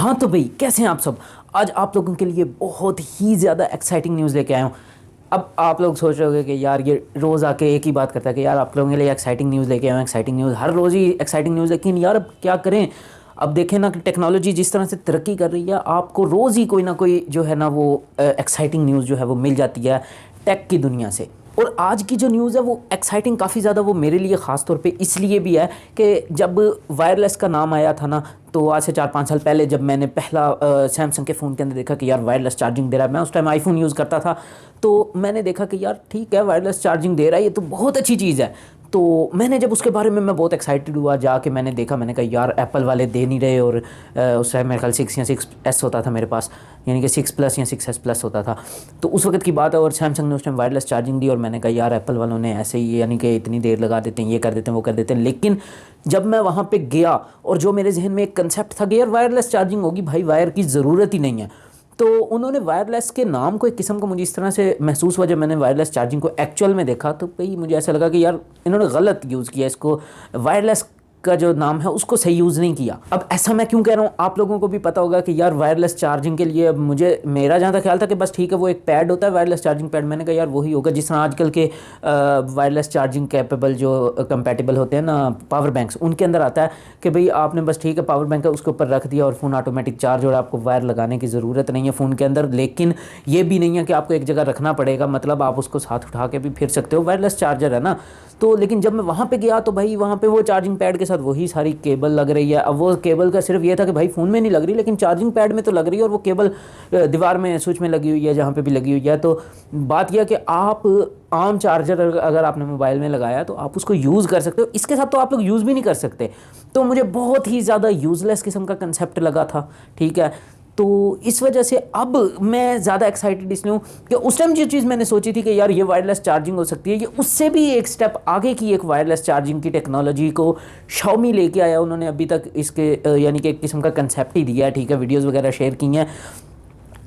हाँ तो भाई कैसे हैं आप सब। आज आप लोगों के लिए बहुत ही ज़्यादा एक्साइटिंग न्यूज़ लेके आया हूँ। अब आप लोग सोच रहे होंगे कि यार ये रोज़ आके एक ही बात करता है कि यार आप लोगों के लिए एक्साइटिंग न्यूज़ लेके आया हूँ, एक्साइटिंग न्यूज़ हर रोज़ ही एक्साइटिंग न्यूज़। लेकिन यार अब क्या करें। अब देखें ना कि टेक्नोलॉजी जिस तरह से तरक्की कर रही है, आपको रोज़ ही कोई ना कोई जो है ना वो एक्साइटिंग न्यूज़ जो है वो मिल जाती है टेक की दुनिया से। और आज की जो न्यूज़ है वो एक्साइटिंग काफ़ी ज़्यादा वो मेरे लिए ख़ास तौर पे इसलिए भी है कि जब वायरलेस का नाम आया था ना, तो आज से 4-5 साल पहले जब मैंने पहला सैमसंग के फ़ोन के अंदर देखा कि यार वायरलेस चार्जिंग दे रहा है। मैं उस टाइम आईफोन यूज़ करता था, तो मैंने देखा कि यार ठीक है वायरलेस चार्जिंग दे रहा है, ये तो बहुत अच्छी चीज़ है। तो मैंने जब उसके बारे में मैं बहुत एक्साइटेड हुआ, जाके मैंने देखा, मैंने कहा यार एप्पल वाले दे नहीं रहे। और उस टाइम मेरे ख्याल 6 या 6S होता था मेरे पास, यानी कि 6 प्लस या 6S प्लस होता था। तो उस वक्त की बात है और सैमसंग ने उस टाइम वायरलेस चार्जिंग दी और मैंने कहा यार एप्पल वालों ने ऐसे ही यानी कि इतनी देर लगा देते हैं, ये कर देते हैं, वो कर देते हैं। लेकिन जब मैं वहाँ पे गया और जो मेरे जहन में एक कंसेप्ट था कि यार वायरलेस चार्जिंग होगी, भाई वायर की ज़रूरत ही नहीं है। तो उन्होंने वायरलेस के नाम को एक किस्म को मुझे इस तरह से महसूस हुआ जब मैंने वायरलेस चार्जिंग को एक्चुअल में देखा, तो भाई मुझे ऐसा लगा कि यार इन्होंने गलत यूज़ किया इसको। वायरलेस का जो नाम है उसको सही यूज़ नहीं किया। अब ऐसा मैं क्यों कह रहा हूँ, आप लोगों को भी पता होगा कि यार वायरलेस चार्जिंग के लिए मेरा जहाँ तक ख्याल था कि बस ठीक है वो एक पैड होता है वायरलेस चार्जिंग पैड। मैंने कहा यार वही होगा जिस तरह आजकल के वायरलेस चार्जिंग कैपेबल जो कंपैटिबल होते हैं ना पावर बैंक्स, उनके अंदर आता है कि भाई आपने बस ठीक है पावर बैंक है उसके ऊपर रख दिया और फ़ोन ऑटोमेटिक चार्ज हो रहा है, आपको वायर लगाने की ज़रूरत नहीं है फ़ोन के अंदर। लेकिन ये भी नहीं है कि आपको एक जगह रखना पड़ेगा, मतलब आप उसको साथ उठा के भी फिर सकते हो, वायरलेस चार्जर है ना। तो लेकिन जब मैं वहाँ पे गया तो भाई वहाँ पे वो चार्जिंग पैड के साथ वही सारी केबल लग रही है। अब वो केबल का सिर्फ ये था कि भाई फ़ोन में नहीं लग रही लेकिन चार्जिंग पैड में तो लग रही है, और वो केबल दीवार में स्विच में लगी हुई है जहाँ पे भी लगी हुई है। तो बात यह कि आप आम चार्जर अगर आपने मोबाइल में लगाया तो आप उसको यूज़ कर सकते हो, इसके साथ तो आप लोग यूज़ भी नहीं कर सकते। तो मुझे बहुत ही ज़्यादा यूज़लेस किस्म का कंसेप्ट लगा था, ठीक है। तो इस वजह से अब मैं ज़्यादा एक्साइटेड इसलिए हूँ कि उस टाइम जो चीज़ मैंने सोची थी कि यार ये वायरलेस चार्जिंग हो सकती है, ये उससे भी एक स्टेप आगे की एक वायरलेस चार्जिंग की टेक्नोलॉजी को Xiaomi लेके आया। उन्होंने अभी तक इसके यानी कि एक किस्म का कंसेप्ट ही दिया है, ठीक है, वीडियोज़ वगैरह शेयर की हैं,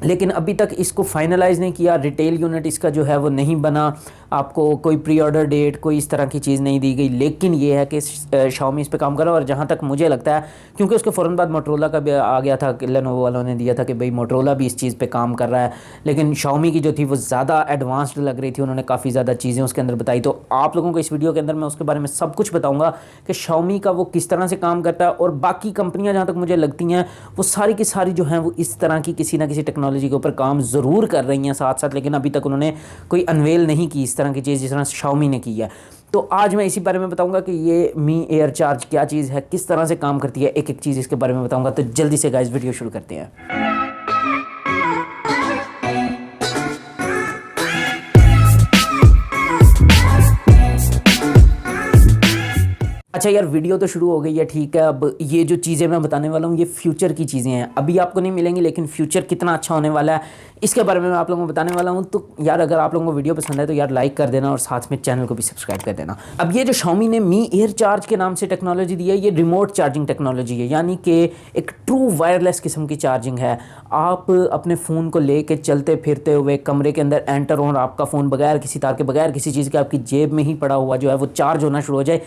लेकिन अभी तक इसको फाइनलाइज़ नहीं किया। रिटेल यूनिट इसका जो है वो नहीं बना, आपको कोई प्री ऑर्डर डेट कोई इस तरह की चीज़ नहीं दी गई। लेकिन ये है कि Xiaomi इस पे काम कर रहा है। और जहाँ तक मुझे लगता है, क्योंकि उसके फ़ौरन बाद मोटरोला का भी आ गया था, लेनोवो वालों ने दिया था कि भाई मोटरोला भी इस चीज़ पे काम कर रहा है, लेकिन Xiaomi की जो थी वो ज़्यादा एडवांस्ड लग रही थी, उन्होंने काफ़ी ज़्यादा चीज़ें उसके अंदर बताई। तो आप लोगों को इस वीडियो के अंदर मैं उसके बारे में सब कुछ बताऊँगा कि Xiaomi का वो किस तरह से काम करता है। और बाकी कंपनियाँ जहाँ तक मुझे लगती हैं वो सारी की सारी जो हैं वो इस तरह की किसी ना किसी टेक्नोलॉजी के ऊपर काम ज़रूर कर रही हैं साथ साथ, लेकिन अभी तक उन्होंने कोई अनवेल नहीं की इस तरह की चीज़ जिस तरह Xiaomi ने की है। तो आज मैं इसी बारे में बताऊंगा कि ये मी एयर चार्ज क्या चीज़ है, किस तरह से काम करती है, एक एक चीज़ इसके बारे में बताऊंगा। तो जल्दी से गाइस वीडियो शुरू करते हैं। अच्छा यार वीडियो तो शुरू हो गई है, ठीक है। अब ये जो चीज़ें मैं बताने वाला हूँ ये फ्यूचर की चीज़ें हैं, अभी आपको नहीं मिलेंगी, लेकिन फ्यूचर कितना अच्छा होने वाला है इसके बारे में मैं आप लोगों को बताने वाला हूँ। तो यार अगर आप लोगों को वीडियो पसंद है तो यार लाइक कर देना और साथ में चैनल को भी सब्सक्राइब कर देना। अब ये जो Xiaomi ने मी एयर चार्ज के नाम से टेक्नोलॉजी दी है, ये रिमोट चार्जिंग टेक्नोलॉजी है, यानी कि एक ट्रू वायरलेस किस्म की चार्जिंग है। आप अपने फ़ोन को लेके चलते फिरते हुए कमरे के अंदर एंटर हो और आपका फ़ोन बगैर किसी तार के, बगैर किसी चीज़ के आपकी जेब में ही पड़ा हुआ जो है वो चार्ज होना शुरू हो जाए।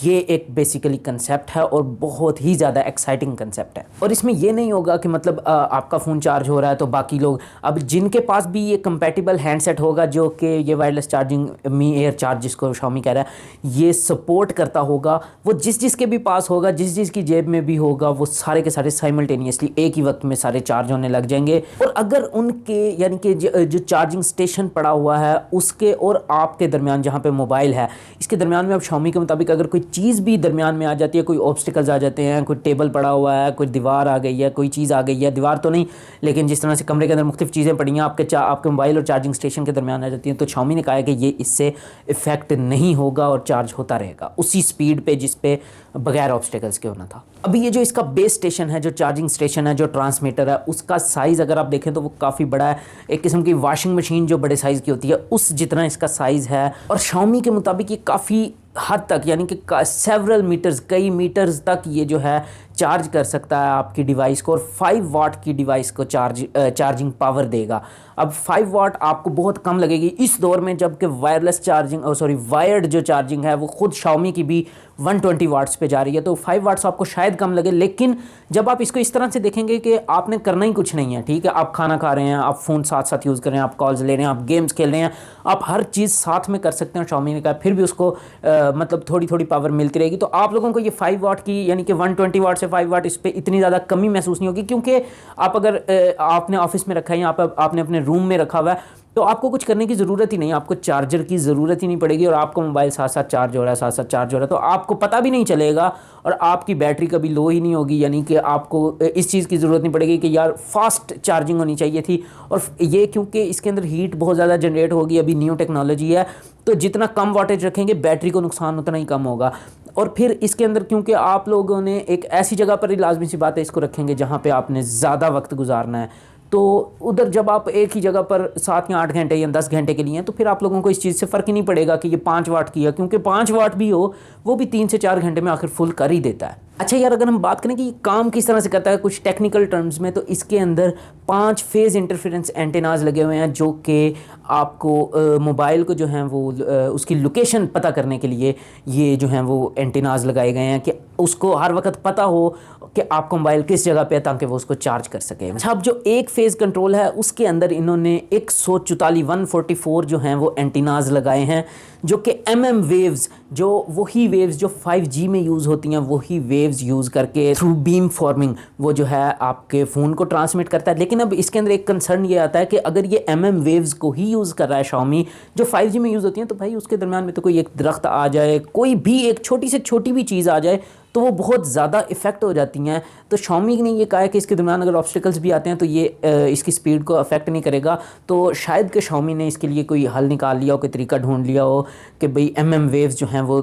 ये एक बेसिकली कंसेप्ट है और बहुत ही ज़्यादा एक्साइटिंग कंसेप्ट है। और इसमें ये नहीं होगा कि मतलब आपका फ़ोन चार्ज हो रहा है तो बाकी लोग, अब जिनके पास भी ये कंपैटिबल हैंडसेट होगा जो कि ये वायरलेस चार्जिंग मी एयर चार्ज जिसको Xiaomi कह रहा है ये सपोर्ट करता होगा, वो जिसके भी पास होगा, जिसकी जेब में भी होगा, वो सारे के सारे साइमल्टेनियसली एक ही वक्त में सारे चार्ज होने लग जाएंगे। और अगर उनके यानी कि जो चार्जिंग स्टेशन पड़ा हुआ है उसके और आपके दरमियान जहाँ पे मोबाइल है इसके दरमियान में अब Xiaomi के मुताबिक अगर कोई चीज़ भी दरमियान में आ जाती है, कोई ऑब्स्टिकल्स आ जाते हैं, कोई टेबल पड़ा हुआ है, कोई दीवार आ गई है, कोई चीज़ आ गई है, दीवार तो नहीं लेकिन जिस तरह से कमरे के अंदर मुख्तलिफ चीज़ें पड़ी हैं आपके मोबाइल और चार्जिंग स्टेशन के दरमियान आ जाती हैं, तो Xiaomi ने कहा है कि ये इससे इफेक्ट नहीं होगा और चार्ज होता रहेगा उसी स्पीड पे जिस पे बगैर ऑब्स्टिकल्स के होना था। अभी ये जो इसका बेस स्टेशन है, जो चार्जिंग स्टेशन है, जो ट्रांसमीटर है, उसका साइज़ अगर आप देखें तो वो काफ़ी बड़ा है, एक किस्म की वॉशिंग मशीन जो बड़े साइज़ की होती है उस जितना इसका साइज़ है। और Xiaomi के मुताबिक ये काफ़ी हद तक यानी कि सेवरल मीटर्स, कई मीटर्स तक ये जो है चार्ज कर सकता है आपकी डिवाइस को, और 5 वाट की डिवाइस को चार्जिंग पावर देगा। अब 5 वाट आपको बहुत कम लगेगी इस दौर में, जबकि वायरलेस चार्जिंग वायर्ड जो चार्जिंग है वो खुद Xiaomi की भी 120 वाट्स पे जा रही है। तो 5 वाट्स आपको शायद कम लगे, लेकिन जब आप इसको इस तरह से देखेंगे कि आपने करना ही कुछ नहीं है, ठीक है, आप खाना खा रहे हैं, आप फ़ोन साथ साथ यूज़ कर रहे हैं, आप कॉल्स ले रहे हैं, आप गेम्स खेल रहे हैं, आप हर चीज़ साथ में कर सकते हैं। Xiaomi ने कहा फिर भी उसको मतलब थोड़ी थोड़ी पावर मिलती रहेगी। तो आप लोगों को ये 5 वाट की यानी कि 120 वाट से 5 वाट इस पर इतनी ज़्यादा कमी महसूस नहीं होगी, क्योंकि आप अगर आपने ऑफिस में रखा है या आपने अपने रूम में रखा हुआ है, तो आपको कुछ करने की ज़रूरत ही नहीं, आपको चार्जर की ज़रूरत ही नहीं पड़ेगी, और आपका मोबाइल साथ साथ चार्ज हो रहा है, साथ साथ चार्ज हो रहा है, तो आपको पता भी नहीं चलेगा, और आपकी बैटरी कभी लो ही नहीं होगी। यानी कि आपको इस चीज़ की ज़रूरत नहीं पड़ेगी कि यार फास्ट चार्जिंग होनी चाहिए थी। और ये क्योंकि इसके अंदर हीट बहुत ज़्यादा जनरेट होगी, अभी न्यू टेक्नोलॉजी है, तो जितना कम वाटेज रखेंगे बैटरी को नुकसान उतना ही कम होगा। और फिर इसके अंदर क्योंकि आप लोगों ने एक ऐसी जगह पर ही, लाजमी सी बात है, इसको रखेंगे जहाँ पे आपने ज़्यादा वक्त गुजारना है, तो उधर जब आप एक ही जगह पर 7 या 8 घंटे या 10 घंटे के लिए हैं, तो फिर आप लोगों को इस चीज़ से फ़र्क ही नहीं पड़ेगा कि ये 5 वाट की है, क्योंकि 5 वाट भी हो वो भी 3 से 4 घंटे में आखिर फुल कर ही देता है। अच्छा यार, अगर हम बात करें कि ये काम किस तरह से करता है कुछ टेक्निकल टर्म्स में, तो इसके अंदर 5 फेज़ इंटरफेरेंस एंटेनाज लगे हुए हैं, जो कि आपको मोबाइल को जो है वो उसकी लोकेशन पता करने के लिए ये जो हैं वो एंटेनाज लगाए गए हैं, कि उसको हर वक्त पता हो कि आपका मोबाइल किस जगह पे है, ताकि वो उसको चार्ज कर सके। अच्छा, अब जो एक फेज़ कंट्रोल है उसके अंदर इन्होंने 144 जो हैं वो एंटेनाज लगाए हैं, जो कि MM वेव्स, जो वही वेव्स जो 5G में यूज़ होती हैं, वही वेव्स यूज़ करके थ्रू बीम फॉर्मिंग वो जो है आपके फ़ोन को ट्रांसमिट करता है। लेकिन अब इसके अंदर एक कंसर्न ये आता है कि अगर ये MM वेव्स को ही यूज़ कर रहा है Xiaomi, जो 5G में यूज़ होती हैं, तो भाई उसके दरमियान में तो कोई एक दरख्त आ जाए, कोई भी एक छोटी से छोटी भी चीज़ आ जाए, तो वो बहुत ज़्यादा इफ़ेक्ट हो जाती हैं। तो Xiaomi ने ये कहा है कि इसके दरमियान अगर ऑब्स्टिकल्स भी आते हैं तो ये इसकी स्पीड को अफेक्ट नहीं करेगा। तो शायद कि Xiaomi ने इसके लिए कोई हल निकाल लिया हो, कोई तरीका ढूंढ लिया हो कि भाई MM वेव्स जो हैं वो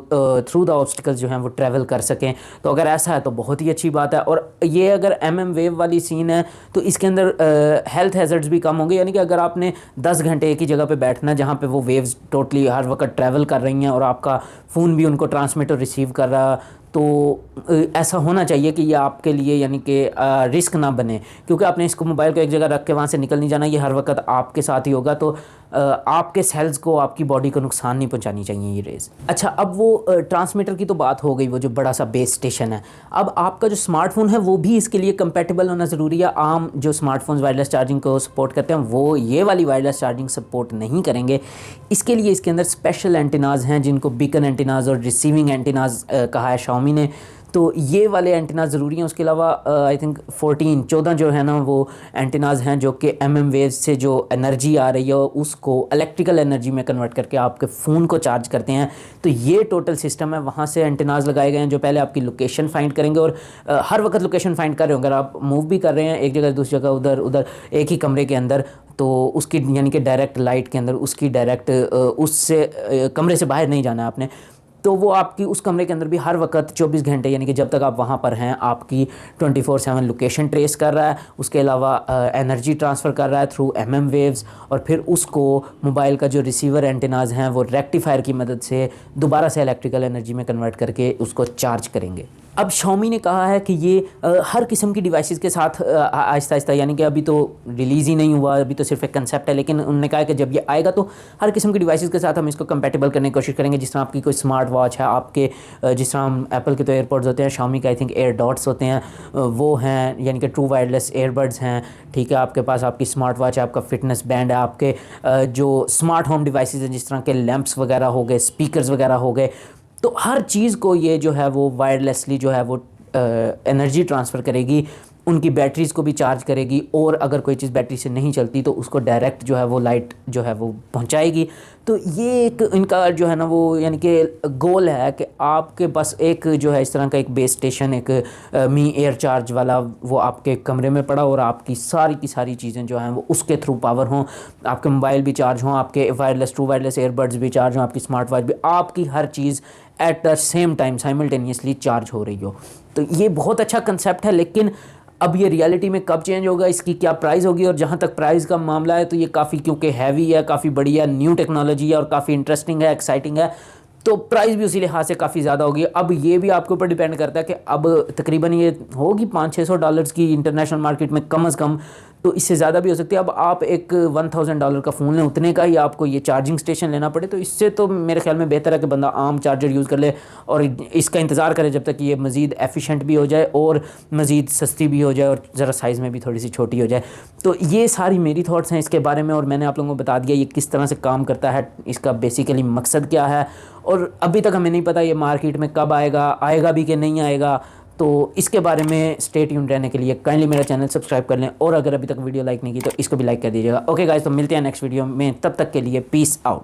थ्रू द ऑब्स्टिकल्स जो हैं वो ट्रैवल कर सकें। तो अगर ऐसा है तो बहुत ही अच्छी बात है। और ये अगर MM वेव वाली सीन है तो इसके अंदर हेल्थ हैज़र्ड्स भी कम होंगे, यानी कि अगर आपने 10 घंटे एक ही जगह पर बैठना जहाँ पर वो वेव्स टोटली हर वक्त ट्रैवल कर रही हैं और आपका फ़ोन भी उनको ट्रांसमिट और रिसीव कर रहा, तो ऐसा होना चाहिए कि ये आपके लिए यानी कि रिस्क ना बने, क्योंकि आपने इसको मोबाइल को एक जगह रख के वहाँ से निकल नहीं जाना, ये हर वक्त आपके साथ ही होगा। तो आपके सेल्स को, आपकी बॉडी को नुकसान नहीं पहुंचानी चाहिए ये रेज़। अच्छा, अब वो ट्रांसमीटर की तो बात हो गई, वो जो बड़ा सा बेस स्टेशन है। अब आपका जो स्मार्टफोन है वो भी इसके लिए कंपैटिबल होना ज़रूरी है। आम जो स्मार्टफोन्स वायरलेस चार्जिंग को सपोर्ट करते हैं वो ये वाली वायरलेस चार्जिंग सपोर्ट नहीं करेंगे। इसके लिए इसके अंदर स्पेशल एंटीनाज हैं जिनको बीकन एंटीनाज और रिसीविंग एंटीनाज कहा है Xiaomi ने। तो ये वाले एंटीनाज ज़रूरी हैं। उसके अलावा आई थिंक 14 जो है ना वो एंटीनाज हैं जो कि MM वेव्स से जो एनर्जी आ रही है उसको इलेक्ट्रिकल एनर्जी में कन्वर्ट करके आपके फ़ोन को चार्ज करते हैं। तो ये टोटल सिस्टम है। वहाँ से एंटीनाज लगाए गए हैं जो पहले आपकी लोकेशन फाइंड करेंगे, और हर वक्त लोकेशन फाइंड कर रहे हो। अगर आप मूव भी कर रहे हैं एक जगह दूसरी जगह, उधर एक ही कमरे के अंदर, तो उसकी यानी कि डायरेक्ट लाइट के अंदर उसकी डायरेक्ट उससे कमरे से बाहर नहीं जाना है आपने, तो वो आपकी उस कमरे के अंदर भी हर वक्त 24 घंटे यानी कि जब तक आप वहाँ पर हैं आपकी 24/7 लोकेशन ट्रेस कर रहा है। उसके अलावा एनर्जी ट्रांसफ़र कर रहा है थ्रू MM वेव्स, और फिर उसको मोबाइल का जो रिसीवर एंटीनाज हैं वो रेक्टिफायर की मदद से दोबारा से इलेक्ट्रिकल एनर्जी में कन्वर्ट करके उसको चार्ज करेंगे। अब Xiaomi ने कहा है कि ये हर किस्म की डिवाइसेस के साथ आहिस्ता आहिस्ता, यानी कि अभी तो रिलीज़ ही नहीं हुआ, अभी तो सिर्फ एक कंसेप्ट है, लेकिन उन्होंने कहा कि जब ये आएगा तो हर किस्म की डिवाइसेस के साथ हम इसको कंपैटिबल करने की कोशिश करेंगे। जिस तरह आपकी कोई स्मार्ट वॉच है, आपके जिस तरह हम एप्पल के तो एयरपॉड्स होते हैं, Xiaomi के आई थिंक एयर डॉट्स होते हैं, वो हैं यानी कि ट्रू वायरलेस एयरबड्स हैं। ठीक है, आपके पास आपकी स्मार्ट वॉच है, आपका फिटनेस बैंड है, आपके जो स्मार्ट होम डिवाइसेस हैं जिस तरह के लैंप्स वगैरह हो गए, स्पीकर्स वगैरह हो गए, तो हर चीज़ को ये जो है वो वायरलेसली जो है वो एनर्जी ट्रांसफ़र करेगी, उनकी बैटरीज़ को भी चार्ज करेगी, और अगर कोई चीज़ बैटरी से नहीं चलती तो उसको डायरेक्ट जो है वो लाइट जो है वो पहुंचाएगी। तो ये एक इनका जो है ना वो यानी कि गोल है कि आपके बस एक जो है इस तरह का एक बेस स्टेशन, एक मी एयर चार्ज वाला वो आपके कमरे में पड़ा, और आपकी सारी की सारी चीज़ें जो हैं वो उसके थ्रू पावर हों, आपके मोबाइल भी चार्ज हों, आपके ट्रू वायरलेस एयरबड्स भी चार्ज हों, आपकी स्मार्ट वॉच भी, आपकी हर चीज़ at the same time simultaneously charge हो रही हो। तो ये बहुत अच्छा कंसेप्ट है, लेकिन अब ये रियलिटी में कब चेंज होगा, इसकी क्या प्राइस होगी, और जहाँ तक प्राइस का मामला है तो ये काफ़ी क्योंकि हैवी है, काफ़ी बड़ी है, न्यू टेक्नोलॉजी है और काफ़ी इंटरेस्टिंग है, एक्साइटिंग है। तो प्राइस भी उसी लिहाज से काफ़ी ज़्यादा होगी। अब ये भी आपके ऊपर डिपेंड करता है कि अब तकरीबन ये होगी $500-600 की इंटरनेशनल मार्केट में कम अज़ कम, तो इससे ज़्यादा भी हो सकती है। अब आप एक $1000 का फ़ोन लें, उतने का ही आपको ये चार्जिंग स्टेशन लेना पड़े, तो इससे तो मेरे ख्याल में बेहतर है कि बंदा आम चार्जर यूज़ कर ले और इसका इंतज़ार करे जब तक ये मज़ीद एफिशिएंट भी हो जाए और मज़ीद सस्ती भी हो जाए और ज़रा साइज़ में भी थोड़ी सी छोटी हो जाए। तो ये सारी मेरी थॉट्स हैं इसके बारे में, और मैंने आप लोगों को बता दिया ये किस तरह से काम करता है, इसका बेसिकली मकसद क्या है, और अभी तक हमें नहीं पता ये मार्केट में कब आएगा, आएगा भी कि नहीं आएगा। तो इसके बारे में स्टे ट्यून्ड रहने के लिए काइंडली मेरा चैनल सब्सक्राइब कर लें, और अगर अभी तक वीडियो लाइक नहीं की तो इसको भी लाइक कर दीजिएगा। ओके गाइस, तो मिलते हैं नेक्स्ट वीडियो में, तब तक के लिए पीस आउट।